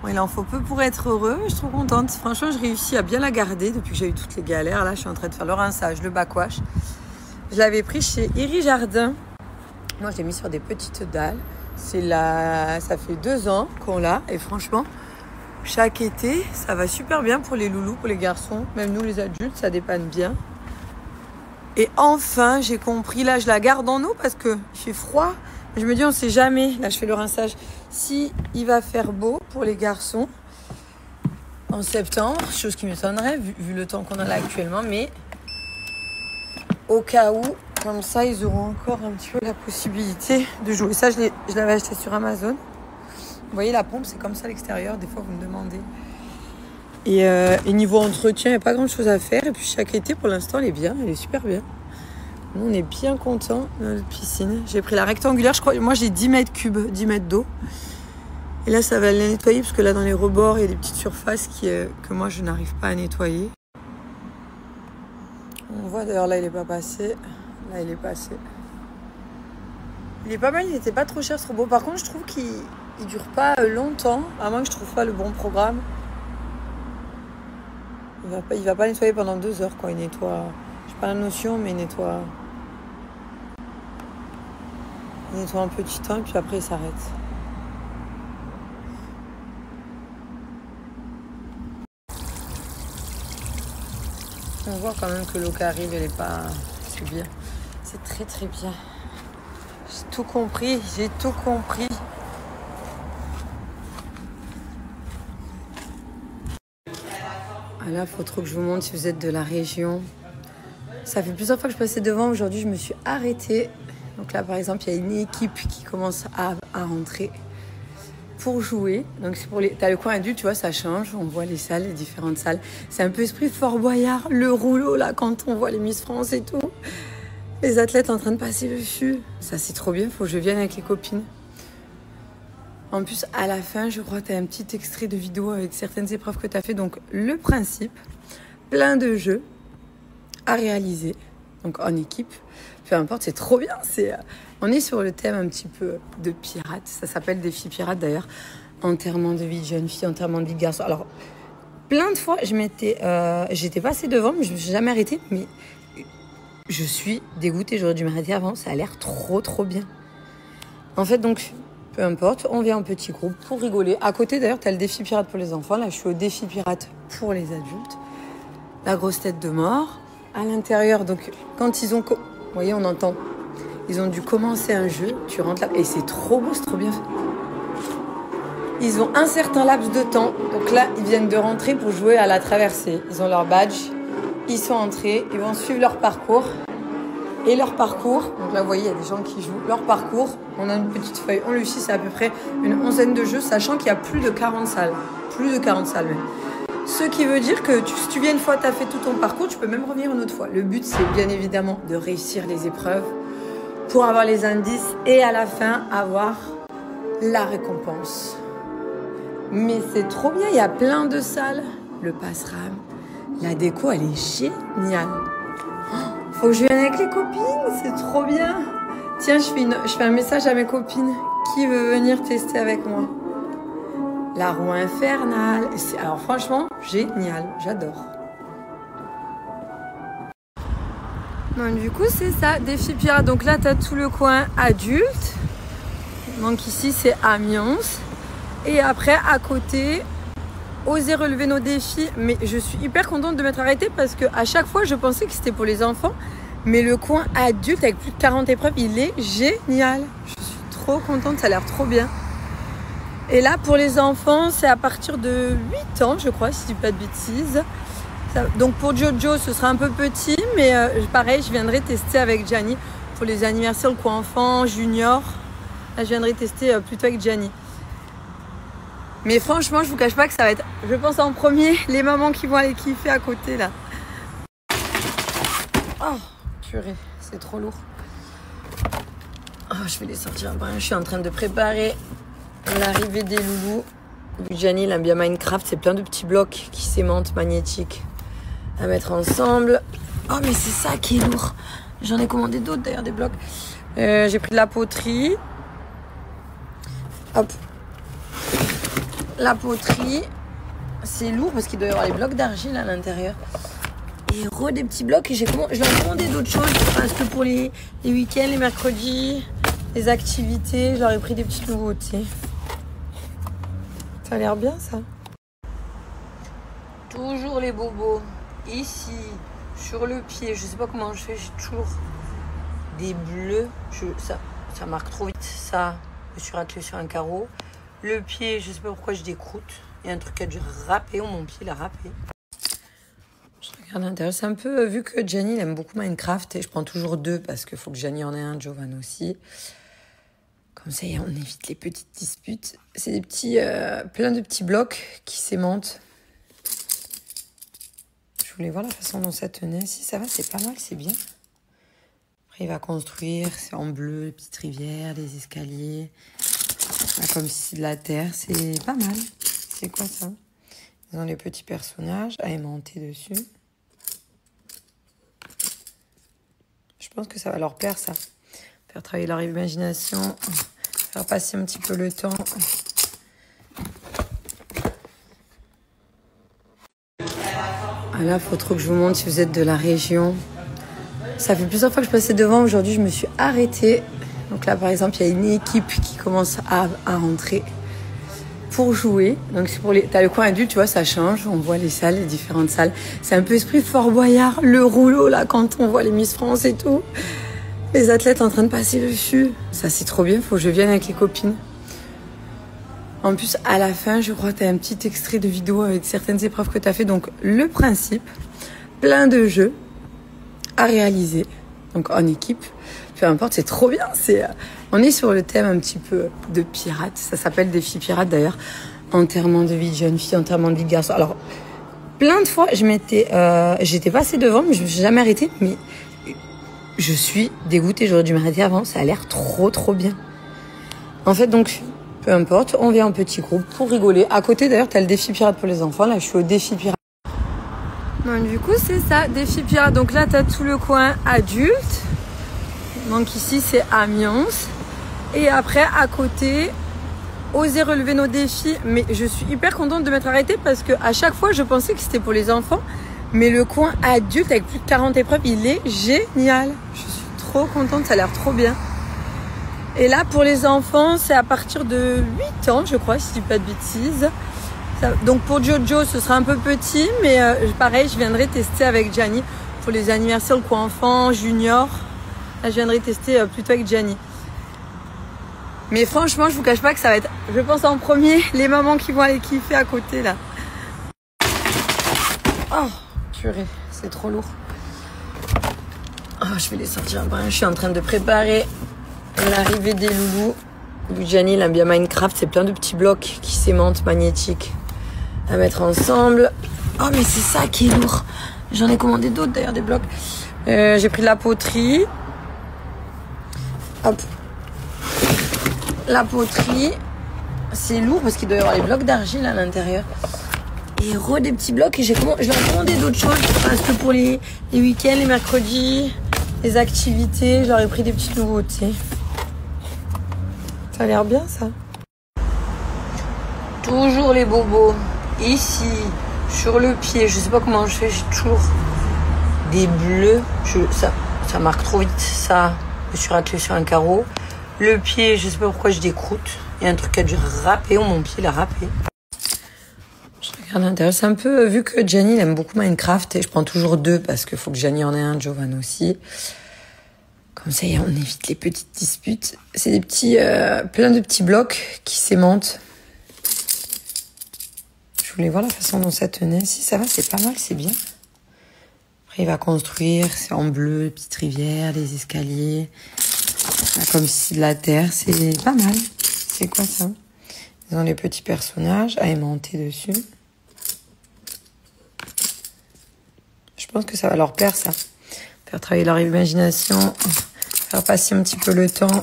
Bon, il en faut peu pour être heureux, je suis trop contente. Franchement, je réussis à bien la garder depuis que j'ai eu toutes les galères. Là, je suis en train de faire le rinçage, le backwash. Je l'avais pris chez Iri Jardin. Moi, je l'ai mis sur des petites dalles. Ça fait 2 ans qu'on l'a. Et franchement, chaque été, ça va super bien pour les loulous, pour les garçons. Même nous, les adultes, ça dépanne bien. Et enfin, j'ai compris. Là, je la garde en eau parce qu'il fait froid. Je me dis, on ne sait jamais. Là, je fais le rinçage. Si il va faire beau pour les garçons en septembre, chose qui m'étonnerait vu le temps qu'on a là actuellement, mais au cas où, comme ça, ils auront encore un petit peu la possibilité de jouer. Ça, je l'avais acheté sur Amazon. Vous voyez, la pompe, c'est comme ça à l'extérieur. Des fois, vous me demandez. Et niveau entretien, il n'y a pas grand-chose à faire. Et puis, chaque été, pour l'instant, elle est bien. Elle est super bien. Nous, on est bien contents de notre piscine. J'ai pris la rectangulaire, je crois. Moi, j'ai 10 mètres cubes, 10 mètres d'eau. Et là, ça va la nettoyer parce que là, dans les rebords, il y a des petites surfaces que moi, je n'arrive pas à nettoyer. On voit d'ailleurs, là, il n'est pas passé. Là, il est passé. Il est pas mal, il n'était pas trop cher ce robot. Par contre, je trouve qu'il ne dure pas longtemps, à moins que je trouve pas le bon programme. Il va pas nettoyer pendant 2 heures, quoi. Il nettoie. Je n'ai pas la notion, mais il nettoie. Il nettoie un petit temps et puis après il s'arrête. On voit quand même que l'eau qui arrive, elle est pas... C'est bien. C'est très très bien. J'ai tout compris, j'ai tout compris. Ah là, il faut trop que je vous montre si vous êtes de la région. Ça fait plusieurs fois que je passais devant. Aujourd'hui, je me suis arrêtée. Donc là, par exemple, il y a une équipe qui commence à rentrer pour jouer. Donc c'est pour les... T'as le coin adulte, tu vois, ça change. On voit les salles, les différentes salles. C'est un peu esprit Fort Boyard, le rouleau, là, quand on voit les Miss France et tout. Les athlètes en train de passer dessus. Ça, c'est trop bien. Faut que je vienne avec les copines. En plus, à la fin, je crois que tu as un petit extrait de vidéo avec certaines épreuves que tu as fait. Donc, le principe, plein de jeux à réaliser. Donc, en équipe. Peu importe, c'est trop bien. On est sur le thème un petit peu de pirates. Ça s'appelle Défi Pirates, d'ailleurs. Enterrement de vie de jeune fille, enterrement de vie de garçon. Alors, plein de fois, j'étais passée devant, mais je ne me suis jamais arrêtée. Mais je suis dégoûtée. J'aurais dû m'arrêter avant. Ça a l'air trop, trop bien. En fait, donc... Peu importe, on vient en petit groupe pour rigoler. À côté, d'ailleurs, tu as le défi pirate pour les enfants. Là, je suis au défi pirate pour les adultes. La grosse tête de mort. À l'intérieur, donc, quand ils ont... Vous voyez, on entend. Ils ont dû commencer un jeu. Tu rentres là. Et c'est trop beau, c'est trop bien fait. Ils ont un certain laps de temps. Donc là, ils viennent de rentrer pour jouer à la traversée. Ils ont leur badge. Ils sont entrés. Ils vont suivre leur parcours. Et leur parcours, donc là vous voyez il y a des gens qui jouent, leur parcours, on a une petite feuille, on le sait, c'est à peu près une 11aine de jeux, sachant qu'il y a plus de 40 salles, même. Ce qui veut dire que si tu viens une fois, tu as fait tout ton parcours, tu peux même revenir une autre fois. Le but c'est bien évidemment de réussir les épreuves pour avoir les indices et à la fin avoir la récompense. Mais c'est trop bien, il y a plein de salles, le passe-rame, la déco elle est géniale. Faut que je vienne avec les copines, c'est trop bien. Tiens, je fais un message à mes copines. Qui veut venir tester avec moi? La roue infernale. Alors franchement, génial, j'adore. Donc du coup, c'est ça, défi pirate. Donc là, tu as tout le coin adulte. Donc ici, c'est Amiens. Et après, à côté... Oser relever nos défis, mais je suis hyper contente de m'être arrêtée parce qu'à chaque fois je pensais que c'était pour les enfants, mais le coin adulte avec plus de 40 épreuves, il est génial. Je suis trop contente, ça a l'air trop bien. Et là pour les enfants, c'est à partir de 8 ans, je crois, si je dis pas de bêtises. Donc pour Jojo, ce sera un peu petit, mais pareil, je viendrai tester avec Gianni pour les anniversaires, le coin enfant, junior. Là, je viendrai tester plutôt avec Gianni. Mais franchement, je vous cache pas que ça va être, je pense en premier, les mamans qui vont aller kiffer à côté là. Oh, purée, c'est trop lourd. Oh, je vais les sortir. Je suis en train de préparer l'arrivée des loulous. Gianni, il aime bien Minecraft, c'est plein de petits blocs qui s'aimantent magnétiques à mettre ensemble. Oh, mais c'est ça qui est lourd. J'en ai commandé d'autres d'ailleurs, des blocs. J'ai pris de la poterie. Hop. la poterie, c'est lourd parce qu'il doit y avoir les blocs d'argile à l'intérieur. Et des petits blocs. Et je leur ai demandé d'autres choses parce que pour les week-ends, les mercredis, les activités, je leur ai pris des petites nouveautés. Ça a l'air bien ça. Toujours les bobos. Ici, sur le pied, je sais pas comment je fais, j'ai toujours des bleus. Ça marque trop vite. Ça, je me suis raclé sur un carreau. Le pied, je sais pas pourquoi j'ai des croûtes. Il y a un truc qui a dû râper, ou mon pied l'a râpé. Je regarde l'intérieur. C'est un peu, vu que Gianni il aime beaucoup Minecraft, et je prends toujours 2 parce qu'il faut que Gianni en ait un, Jovan aussi. Comme ça, on évite les petites disputes. C'est des petits, plein de petits blocs qui s'aimantent. Je voulais voir la façon dont ça tenait. Si ça va, c'est pas mal, c'est bien. Après, il va construire, c'est en bleu, les petites rivières, des escaliers. Là, comme si c'est de la terre, c'est pas mal. C'est quoi ça? Ils ont les petits personnages à aimanter dessus. Je pense que ça va leur plaire, ça. Faire travailler leur imagination, faire passer un petit peu le temps. Ah là, faut trop que je vous montre si vous êtes de la région. Ça fait plusieurs fois que je passais devant. Aujourd'hui, je me suis arrêtée. Donc là, par exemple, il y a une équipe qui commence à rentrer pour jouer. Donc c'est pour les. T'as le coin adulte, tu vois, ça change. On voit les salles, les différentes salles. C'est un peu esprit Fort Boyard, le rouleau là, quand on voit les Miss France et tout. Les athlètes en train de passer dessus. Ça, c'est trop bien. Faut que je vienne avec les copines. En plus, à la fin, je crois que tu as un petit extrait de vidéo avec certaines épreuves que tu as fait. Donc, le principe, plein de jeux à réaliser. Donc, en équipe. Peu importe, c'est trop bien. On est sur le thème un petit peu de pirates. Ça s'appelle Défi Pirate d'ailleurs. Enterrement de vie de jeune fille, enterrement de vie de garçon. Alors, plein de fois, j'étais passée devant, mais je me suis jamais arrêtée. Mais je suis dégoûtée. J'aurais dû m'arrêter avant. Ça a l'air trop, trop bien. En fait, donc, peu importe, on vient en petit groupe pour rigoler. À côté, d'ailleurs, tu as le défi pirate pour les enfants. Là, je suis au défi pirate. Donc, du coup, c'est ça, défi pirate. Donc là, tu as tout le coin adulte. Donc ici, c'est Amiens. Et après, à côté, oser relever nos défis. Mais je suis hyper contente de m'être arrêtée parce qu'à chaque fois, je pensais que c'était pour les enfants. Mais le coin adulte, avec plus de 40 épreuves, il est génial. Je suis trop contente, ça a l'air trop bien. Et là, pour les enfants, c'est à partir de 8 ans, je crois, si je dis pas de bêtises. Donc pour Jojo, ce sera un peu petit, mais pareil, je viendrai tester avec Gianni pour les anniversaires, le coin enfant, junior. Là, je viendrai tester plutôt avec Gianni. Mais franchement, je vous cache pas que ça va être, je pense en premier, les mamans qui vont aller kiffer à côté, là. Oh, purée, c'est trop lourd. Oh, je vais les sortir un peu. Je suis en train de préparer l'arrivée des loulous. Gianni, il aime bien Minecraft. C'est plein de petits blocs qui s'aimantent magnétiques à mettre ensemble. Oh, mais c'est ça qui est lourd. J'en ai commandé d'autres d'ailleurs, des blocs. J'ai pris de la poterie. Hop. La poterie, c'est lourd parce qu'il doit y avoir les blocs d'argile à l'intérieur. Et des petits blocs. Et je leur ai commandé d'autres choses parce que pour les week-ends, les mercredis, les activités, je leur ai pris des petites nouveautés. Ça a l'air bien, ça. Toujours les bobos. Ici, sur le pied, je sais pas comment je fais, j'ai toujours des bleus. Ça marque trop vite. Ça, je me suis raclé sur un carreau. Le pied, je sais pas pourquoi j'ai des croûtes. Il y a un truc qui a dû râper, ou mon pied l'a râpé. Je regarde l'intérieur. C'est un peu, vu que Gianni il aime beaucoup Minecraft, et je prends toujours 2 parce qu'il faut que Gianni en ait un, Jovan aussi. Comme ça, on évite les petites disputes. C'est des petits, plein de petits blocs qui s'aimantent. Je voulais voir la façon dont ça tenait. Si ça va, c'est pas mal, c'est bien. Après, il va construire, c'est en bleu, les petites rivières, des escaliers. Là, comme si c'est de la terre, c'est pas mal. C'est quoi ça? Ils ont les petits personnages à aimanter dessus. Je pense que ça va leur plaire, ça. Faire travailler leur imagination, faire passer un petit peu le temps.